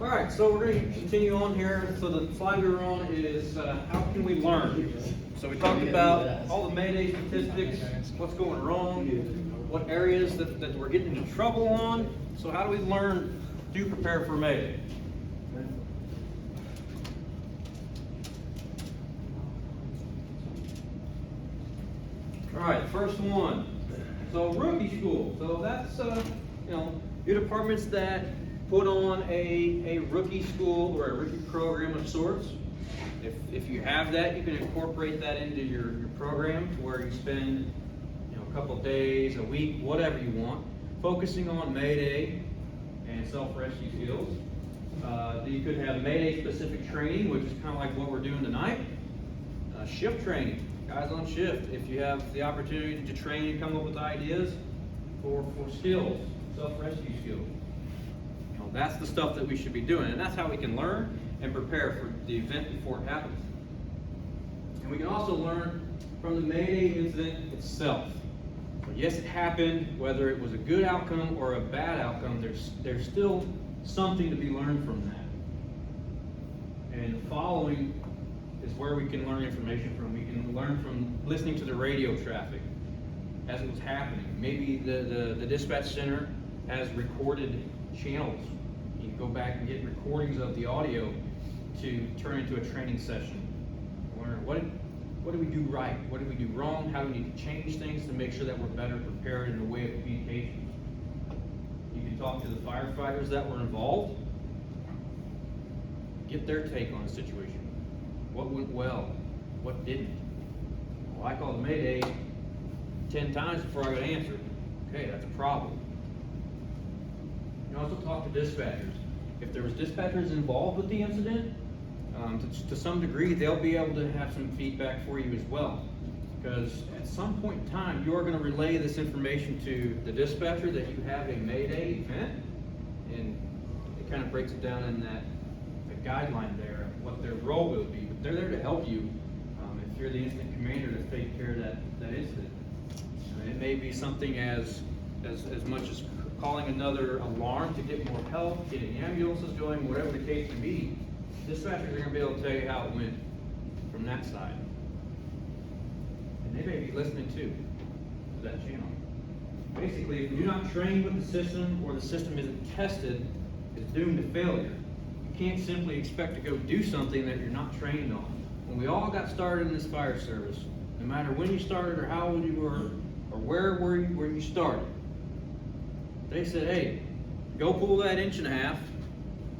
All right, so we're going to continue on here. So the slide we were on is how can we learn? So we talked about all the Mayday statistics, what's going wrong, what areas that we're getting into trouble on. So how do we learn to prepare for Mayday? All right, first one. So rookie school. So that's your departments that put on a rookie school or a rookie program of sorts. If you have that, you can incorporate that into your program to where you spend a couple of days, a week, whatever you want, focusing on Mayday and self-rescue skills. You could have Mayday specific training, which is kind of like what we're doing tonight. Shift training, guys on shift. If you have the opportunity to train and come up with ideas for skills, self-rescue skills. That's the stuff that we should be doing, and that's how we can learn and prepare for the event before it happens. And we can also learn from the Mayday incident itself. So yes, it happened, whether it was a good outcome or a bad outcome, there's still something to be learned from that. And following is where we can learn information from. We can learn from listening to the radio traffic as it was happening. Maybe the dispatch center has recorded channels. You can go back and get recordings of the audio to turn into a training session. Learn what do we do right? What do we do wrong? How do we need to change things to make sure that we're better prepared in the way of communications? You can talk to the firefighters that were involved, get their take on the situation. What went well? What didn't? Well, I called Mayday 10 times before I got answered. Okay, that's a problem. You can also talk to dispatchers. If there was dispatchers involved with the incident, to some degree, they'll be able to have some feedback for you as well. Because at some point in time, you are going to relay this information to the dispatcher that you have a Mayday event, and it kind of breaks it down in the guideline there of what their role will be. But they're there to help you if you're the incident commander to take care of that incident. It may be something as much as calling another alarm to get more help, getting ambulances going, whatever the case may be. Dispatchers are going to be able to tell you how it went from that side. And they may be listening too to that channel. Basically, if you do not train with the system or the system isn't tested, it's doomed to failure. You can't simply expect to go do something that you're not trained on. When we all got started in this fire service, no matter when you started or how old you were or where you started, they said, hey, go pull that 1.5 inches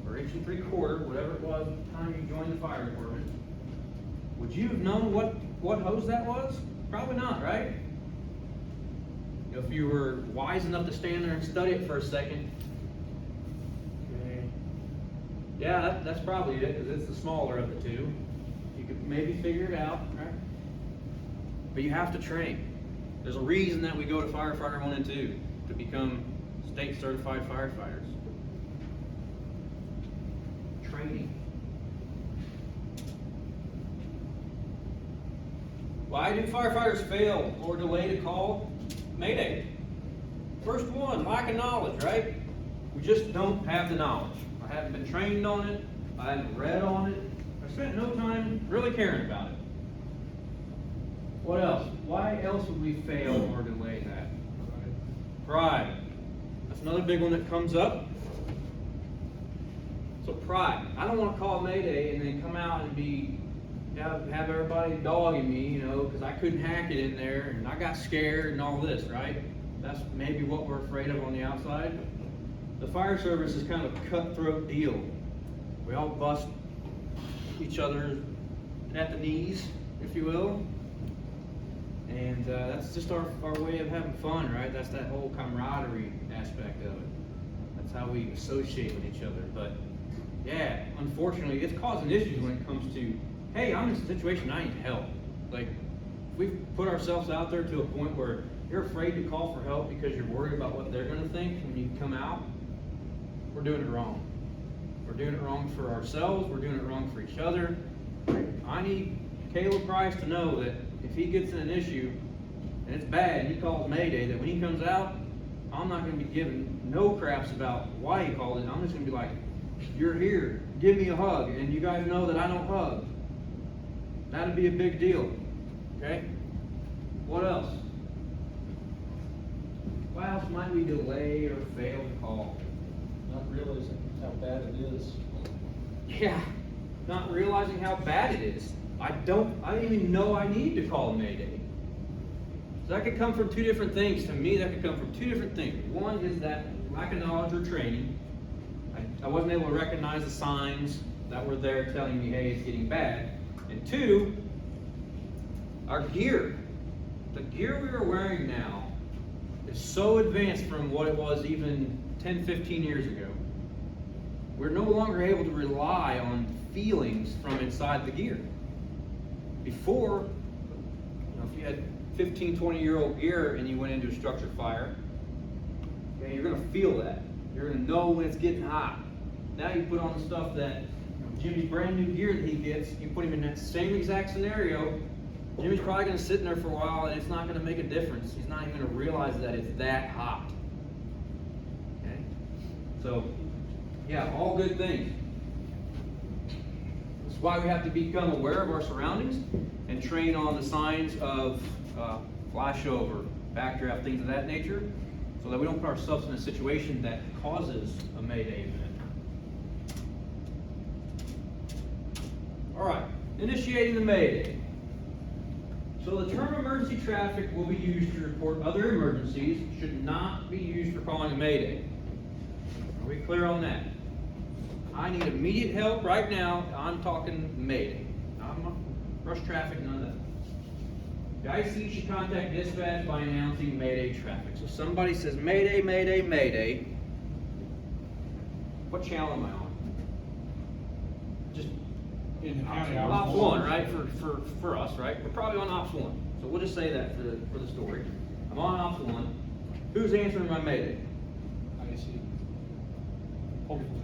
or 1.75 inches, whatever it was at the time you joined the fire department. Would you have known what hose that was? Probably not, right? If you were wise enough to stand there and study it for a second, okay. Yeah, that's probably it, because it's the smaller of the two. You could maybe figure it out, right? But you have to train. There's a reason that we go to firefighter 1 and 2 to become state certified firefighters. Training. Why do firefighters fail or delay to call Mayday? First one, lack of knowledge, right? We just don't have the knowledge. I haven't been trained on it. I haven't read on it. I spent no time really caring about it. What else? Why else would we fail or delay that? Pride. That's another big one that comes up. So pride. I don't want to call Mayday and then come out and have everybody dogging me, because I couldn't hack it in there and I got scared and all this, right? That's maybe what we're afraid of on the outside. The fire service is kind of a cutthroat deal. We all bust each other at the knees, if you will. And that's just our way of having fun, right? That's that whole camaraderie aspect of it. That's how we associate with each other. But yeah, unfortunately, it's causing issues when it comes to, hey, I'm in a situation, I need help. Like, we've put ourselves out there to a point where you're afraid to call for help because you're worried about what they're going to think when you come out. We're doing it wrong. We're doing it wrong for ourselves. We're doing it wrong for each other. I need Caleb Price to know that if he gets in an issue and it's bad and he calls Mayday, that when he comes out, I'm not gonna be giving no craps about why he called it. I'm just gonna be like, you're here, give me a hug, and you guys know that I don't hug. That'd be a big deal, okay? What else? What else might we delay or fail to call? Not realizing how bad it is. Yeah, not realizing how bad it is. I don't even know I need to call a Mayday. So that could come from two different things. To me, that could come from two different things. One is that lack of knowledge or training. I wasn't able to recognize the signs that were there telling me, hey, it's getting bad. And two, our gear. The gear we are wearing now is so advanced from what it was even 10, 15 years ago. We're no longer able to rely on feelings from inside the gear. Before, if you had 15, 20-year-old gear and you went into a structure fire, okay, you're gonna feel that. You're gonna know when it's getting hot. Now you put on the stuff that Jimmy's brand new gear that he gets, you put him in that same exact scenario, Jimmy's probably gonna sit in there for a while and it's not gonna make a difference. He's not even gonna realize that it's that hot. Okay? So, yeah, all good things. That's why we have to become aware of our surroundings and train on the signs of flashover, backdraft, things of that nature, so that we don't put ourselves in a situation that causes a Mayday event. All right, initiating the Mayday. So the term emergency traffic will be used to report other emergencies, should not be used for calling a Mayday. Are we clear on that? I need immediate help right now, I'm talking Mayday. I'm not rush traffic, none of that. The IC should contact dispatch by announcing Mayday traffic. So somebody says Mayday, Mayday, Mayday. What channel am I on? Just In the county. Ops 1, right? For us, right? We're probably on Ops 1. So we'll just say that for the story. I'm on Ops 1. Who's answering my Mayday? I see. Hopefully.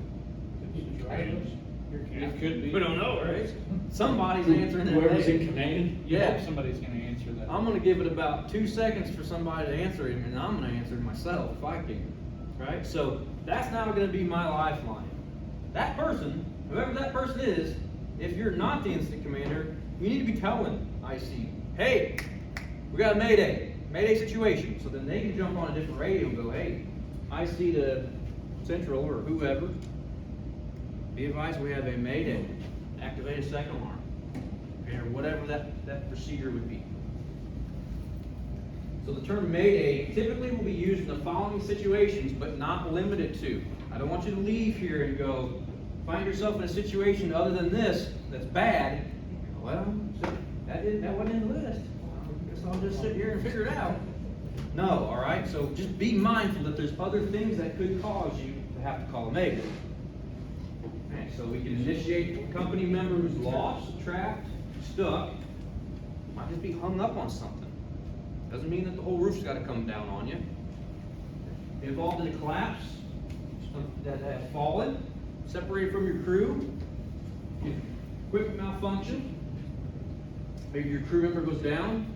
It could be. We don't know, right? Somebody's answering that Whoever's in Mayday. command. Yeah. Somebody's gonna answer that. I'm gonna give it about 2 seconds for somebody to answer him, and I'm gonna answer myself if I can. Right? So that's now gonna be my lifeline. That person, whoever that person is, if you're not the incident commander, you need to be telling IC, hey, we got a Mayday situation. So then they can jump on a different radio and go, hey, IC to Central or whoever, be advised we have a Mayday. Activate a second alarm, okay, or whatever that procedure would be. So the term Mayday typically will be used in the following situations, but not limited to. I don't want you to leave here and go, find yourself in a situation other than this that's bad. Well, that wasn't in the list. I guess I'll just sit here and figure it out. No, all right. So just be mindful that there's other things that could cause you to have to call a Mayday. Okay, so we can initiate a company member who's lost, trapped, stuck. Might just be hung up on something. Doesn't mean that the whole roof's got to come down on you. Involved in a collapse that have fallen, separated from your crew, equipment malfunction, maybe your crew member goes down,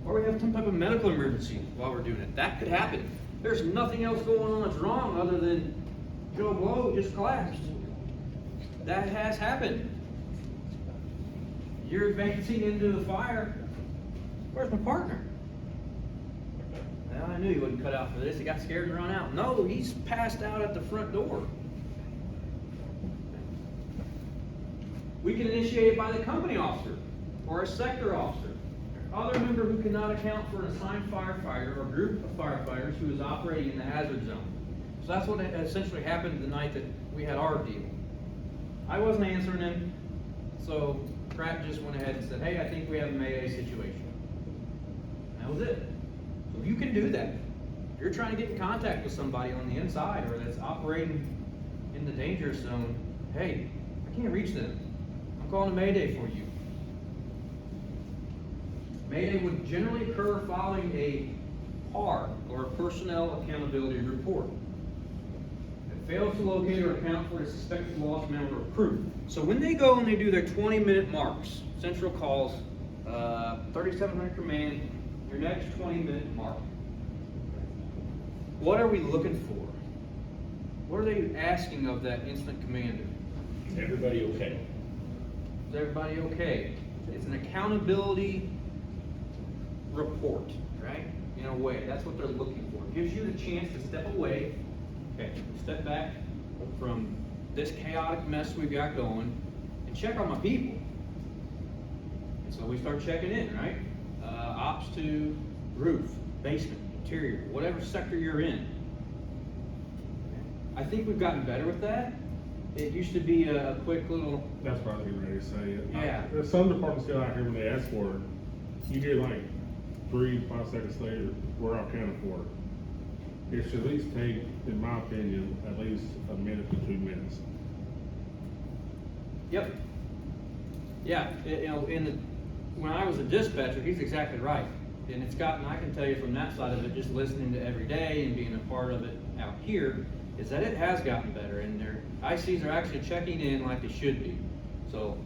or we have some type of medical emergency while we're doing it. That could happen. There's nothing else going on that's wrong other than Joe Blow just collapsed. That has happened. You're advancing into the fire. Where's my partner? Well, I knew he wouldn't cut out for this. He got scared and run out. No, he's passed out at the front door. We can initiate it by the company officer or a sector officer. Other member who cannot account for an assigned firefighter or group of firefighters who is operating in the hazard zone. So that's what essentially happened the night that we had our deal. I wasn't answering him, so Pratt just went ahead and said, hey, I think we have a Mayday situation. And that was it. So you can do that. If you're trying to get in contact with somebody on the inside or that's operating in the danger zone, hey, I can't reach them. I'm calling a Mayday for you. Mayday would generally occur following a PAR, or a Personnel Accountability Report. Fails to locate or account for a suspected lost member of crew. So when they go and they do their 20-minute marks, Central calls 3700 command, your next 20-minute mark. What are we looking for? What are they asking of that incident commander? Everybody okay? Is everybody okay? It's an accountability report, right? In a way, that's what they're looking for. It gives you the chance to step away, okay, step back from this chaotic mess we've got going and check on my people. And so we start checking in, right? Ops to roof, basement, interior, whatever sector you're in. I think we've gotten better with that. It used to be a quick little, That's what I was getting ready to say. Yeah. There's some departments go out here when they ask for it, you get like 3 to 5 seconds later, we're all accounted for. It should at least take, in my opinion, at least a minute to 2 minutes. yep. Yeah, when I was a dispatcher, he's exactly right. And it's gotten, I can tell you from that side of it, just listening to every day and being a part of it out here, is that it has gotten better and their ICs are actually checking in like they should be. So